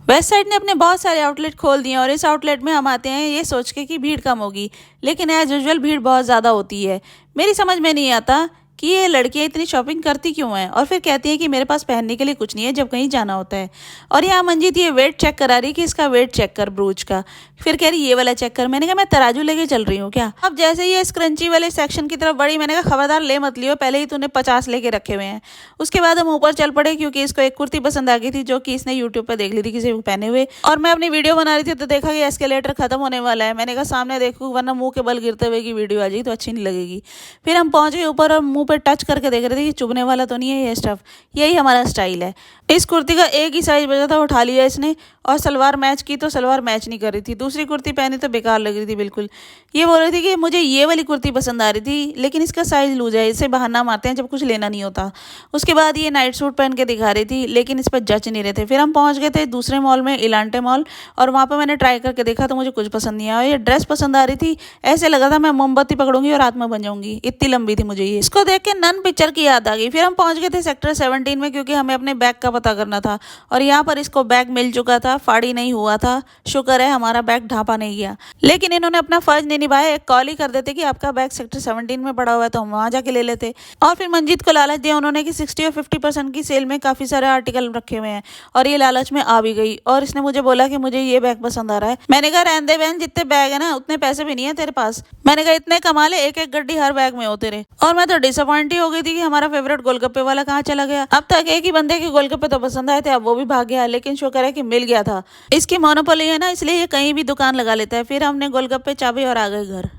West side ने अपने बहुत सारे आउटलेट खोल दिए और इस आउटलेट में हम आते हैं ये सोच के कि भीड़ कम होगी, लेकिन एज यूजुअल भीड़ बहुत ज़्यादा होती है। मेरी समझ में नहीं आता कि ये लड़कियां इतनी शॉपिंग करती क्यों हैं और फिर कहती हैं कि मेरे पास पहनने के लिए कुछ नहीं है जब कहीं जाना होता है। और यहाँ मंजीत ये वेट चेक करा रही कि इसका वेट चेक कर ब्रूच का, फिर कह रही ये वाला चेक कर। मैंने कहा मैं तराजू लेके चल रही हूँ क्या। अब जैसे ही ये स्क्रंची वाले सेक्शन की तरफ बढ़ी, मैंने कहा खबरदार ले मत लियो, पहले ही तूने 50 लेके रखे हुए हैं। उसके बाद हम ऊपर चल पड़े क्योंकि इसको एक कुर्ती पसंद आ गई थी जो कि इसने यूट्यूब पर देख ली थी किसी को पहने हुए, और मैं अपनी वीडियो बना रही थी तो देखा कि एस्केलेटर खत्म होने वाला है। मैंने कहा सामने देखूँ वरना मुंह के बल गिरते हुए की वीडियो आ जाएगी तो अच्छी नहीं लगेगी। फिर हम पहुंच गए ऊपर और मुंह पे टच करके देख रहे थे कि चुभने वाला तो नहीं है ये स्टफ। यही हमारा स्टाइल है। इस कुर्ती का एक ही साइज बचा था, उठा लिया इसने, और सलवार मैच की तो सलवार मैच नहीं कर रही थी। दूसरी कुर्ती पहनी तो बेकार लग रही थी बिल्कुल। ये बोल रही थी कि मुझे ये वाली कुर्ती पसंद आ रही थी लेकिन इसका साइज लूज है, इसे बहाना मारते हैं जब कुछ लेना नहीं होता। उसके बाद ये नाइट सूट पहन के दिखा रही थी लेकिन इस पर जच नहीं रहे थे। फिर हम पहुंच गए थे दूसरे मॉल में, इलांटे मॉल, और वहाँ पर मैंने ट्राई करके देखा तो मुझे कुछ पसंद नहीं आया। ये ड्रेस पसंद आ रही थी, ऐसे लगा था मैं मोमबत्ती पकड़ूंगी और आत्मा बन जाऊंगी, इतनी लंबी थी मुझे ये। इसको देख के नन पिक्चर की याद आ गई। फिर हम पहुंच गए थे सेक्टर 17 में क्योंकि हमें अपने बैग का पता करना था, और यहाँ पर इसको बैग मिल चुका था, फाड़ी नहीं हुआ था। शुक्र है हमारा बैग ढांपा नहीं गया, लेकिन इन्होंने अपना फर्ज नहीं निभाया। एक कॉल ही कर देते कि आपका बैग सेक्टर 17 में पड़ा हुआ है तो हम वहाँ जाके ले लेते। और फिर मंजीत को लालच दिया उन्होंने कि 60 और 50% की सेल में काफ़ी सारे आर्टिकल रखे हुए हैं, और ये लालच में आ भी गई। और इसने मुझे बोला कि मुझे ये बैग पसंद आ रहा है। मैंने कहा रहने दे बहन, जितने बैग है ना उतने पैसे भी नहीं है तेरे पास। मैंने कहा इतने कमा ले, एक एक गड्डी हर बैग में हो तेरे। और मैं तो डिसअपॉइंट ही हो गई थी कि हमारा फेवरेट गोलगप्पे वाला कहाँ चला गया। अब तक एक ही बंदे के गोलगप्पे तो पसंद आए थे, अब वो भी भाग गया, लेकिन शुक्र है कि मिल गया था। इसकी मोनोपोली है ना, इसलिए ये कहीं भी दुकान लगा लेता है। फिर हमने गोलगप्पे चाबी और आ गए घर।